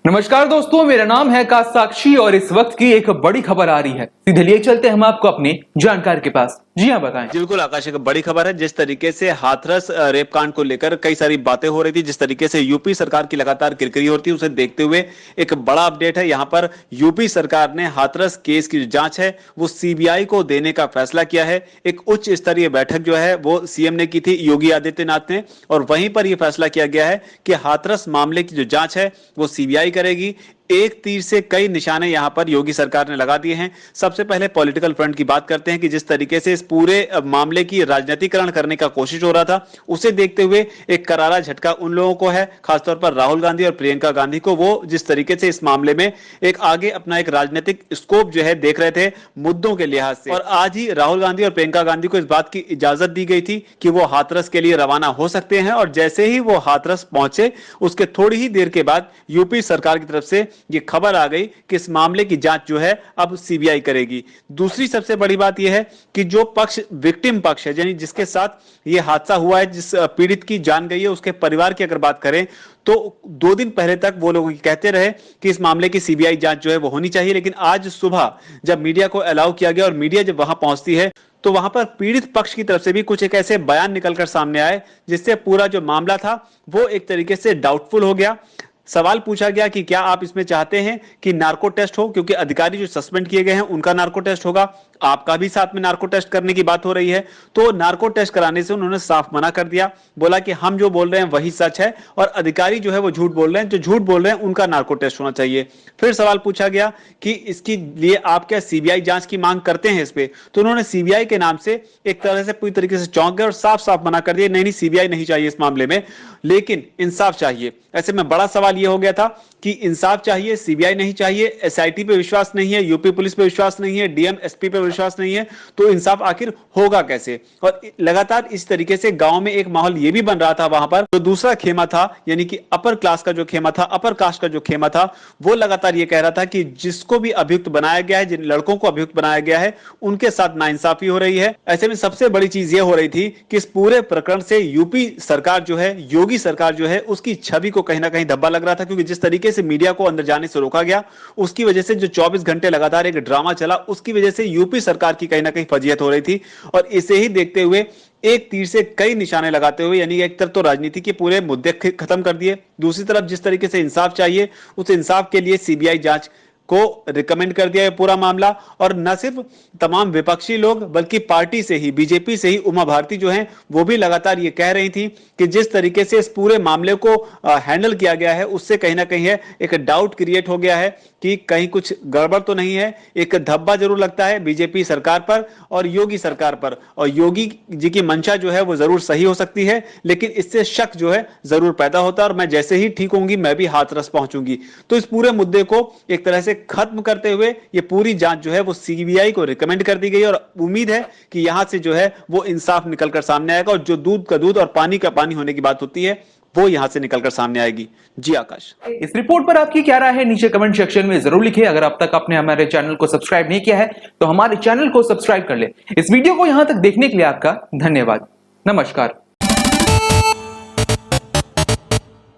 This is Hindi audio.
नमस्कार दोस्तों, मेरा नाम है काश साक्षी और इस वक्त की एक बड़ी खबर आ रही है। सीधे लिए चलते हैं हम आपको अपने जानकार के पास। जी हाँ, बताएं। बिल्कुल आकाश, एक बड़ी खबर है। जिस तरीके से हाथरस रेप कांड को लेकर कई सारी बातें हो रही थी, जिस तरीके से यूपी सरकार की लगातार किरकिरी होती है, उसे देखते हुए एक बड़ा अपडेट है। यहाँ पर यूपी सरकार ने हाथरस केस की जो जांच है वो सीबीआई को देने का फैसला किया है। एक उच्च स्तरीय बैठक जो है वो सीएम ने की थी, योगी आदित्यनाथ ने, और वहीं पर यह फैसला किया गया है कि हाथरस मामले की जो जांच है वो सीबीआई करेगी। एक तीर से कई निशाने यहां पर योगी सरकार ने लगा दिए हैं। सबसे पहले पॉलिटिकल फ्रंट की बात करते हैं कि जिस तरीके से इस पूरे मामले की राजनीतिकरण करने का कोशिश हो रहा था, उसे देखते हुए एक करारा झटका उन लोगों को है, खासतौर पर राहुल गांधी और प्रियंका गांधी को। वो जिस तरीके से इस मामले में एक आगे अपना एक राजनीतिक स्कोप जो है देख रहे थे मुद्दों के लिहाज से, और आज ही राहुल गांधी और प्रियंका गांधी को इस बात की इजाजत दी गई थी कि वो हाथरस के लिए रवाना हो सकते हैं। और जैसे ही वो हाथरस पहुंचे, उसके थोड़ी ही देर के बाद यूपी सरकार की तरफ से ये खबर आ गई कि इस मामले की जांच जो है अब सीबीआई करेगी। दूसरी सबसे बड़ी बात यह है कि जो पक्ष विक्टिम पक्ष है, यानी जिसके साथ ये हादसा हुआ है, जिस पीड़ित की जान गई है, उसके परिवार की अगर बात करें तो 2 दिन पहले तक वो लोग कहते रहे कि इस मामले की सीबीआई जांच जो है वो होनी चाहिए। लेकिन आज सुबह जब मीडिया को अलाउ किया गया और मीडिया जब वहां पहुंचती है तो वहां पर पीड़ित पक्ष की तरफ से भी कुछ एक ऐसे बयान निकलकर सामने आए जिससे पूरा जो मामला था वो एक तरीके से डाउटफुल हो गया। सवाल पूछा गया कि क्या आप इसमें चाहते हैं कि नार्को टेस्ट हो, क्योंकि अधिकारी जो सस्पेंड किए गए हैं उनका नार्को टेस्ट होगा, आपका भी साथ में नार्को टेस्ट करने की बात हो रही है। तो नार्को टेस्ट कराने से उन्होंने साफ मना कर दिया, बोला कि हम जो बोल रहे हैं वही सच है और अधिकारी जो है वो झूठ बोल रहे हैं, जो झूठ बोल रहे हैं उनका नार्को टेस्ट होना चाहिए। फिर सवाल पूछा गया कि इसके लिए आप क्या सीबीआई जांच की मांग करते हैं इस पे, तो उन्होंने सीबीआई के नाम से एक तरह से पूरी तरीके से चौंक गए और साफ साफ मना कर दिया, नहीं सीबीआई नहीं चाहिए इस मामले में, लेकिन इंसाफ चाहिए। ऐसे में बड़ा सवाल यह हो गया था कि इंसाफ चाहिए, सीबीआई नहीं चाहिए, एसआईटी पे विश्वास नहीं है, यूपी पुलिस पे विश्वास नहीं है, डीएम एसपी पे विश्वास नहीं है, तो इंसाफ आखिर होगा कैसे। और लगातार इस तरीके से गांव में एक माहौल यह भी बन रहा था, वहां पर जो दूसरा खेमा था, यानी कि अपर क्लास का जो खेमा था, अपर कास्ट का जो खेमा था, वो लगातार यह कह रहा था कि जिसको भी अभियुक्त बनाया गया है, जिन लड़कों को अभियुक्त बनाया गया है, उनके साथ नाइंसाफी हो रही है। ऐसे में सबसे बड़ी चीज यह हो रही थी कि इस पूरे प्रकरण से यूपी सरकार जो है, योगी सरकार जो है, उसकी छवि को कहीं ना कहीं धब्बा लग रहा था, क्योंकि जिस तरीके से मीडिया को अंदर जाने से रोका गया, उसकी वजह से जो 24 घंटे लगातार एक ड्रामा चला, उसकी वजह से यूपी सरकार की कहीं ना कहीं फजीहत हो रही थी। और इसे ही देखते हुए एक तीर से कई निशाने लगाते हुए, यानी एक तरफ तो राजनीति के पूरे मुद्दे खत्म कर दिए, दूसरी तरफ जिस तरीके से इंसाफ चाहिए उस इंसाफ के लिए सीबीआई जांच को रिकमेंड कर दिया है पूरा मामला। और न सिर्फ तमाम विपक्षी लोग बल्कि पार्टी से ही, बीजेपी से ही उमा भारती जो हैं वो भी लगातार ये कह रही थी कि जिस तरीके से इस पूरे मामले को हैंडल किया गया है उससे कहीं ना कहीं है एक डाउट क्रिएट हो गया है कि कहीं कुछ गड़बड़ तो नहीं है। एक धब्बा जरूर लगता है बीजेपी सरकार पर और योगी सरकार पर, और योगी जी की मंशा जो है वो जरूर सही हो सकती है, लेकिन इससे शक जो है जरूर पैदा होता है। और मैं जैसे ही ठीक होंगी मैं भी हाथरस पहुंचूंगी। तो इस पूरे मुद्दे को एक तरह से खत्म करते हुए ये पूरी जांच जो है वो सीबीआई को रिकमेंड कर दी गई, और उम्मीद है कि यहां से जो है वो इंसाफ निकलकर सामने आएगा, और जो दूध का दूध और पानी का पानी होने की बात होती है वो यहां से निकलकर सामने आएगी। जी आकाश, इस रिपोर्ट पर आपकी क्या राय है नीचे कमेंट सेक्शन में जरूर लिखिए। अगर अब तक आपने हमारे चैनल को सब्सक्राइब नहीं किया है तो हमारे चैनल को सब्सक्राइब कर ले। इस वीडियो को यहां तक देखने के लिए आपका धन्यवाद। नमस्कार।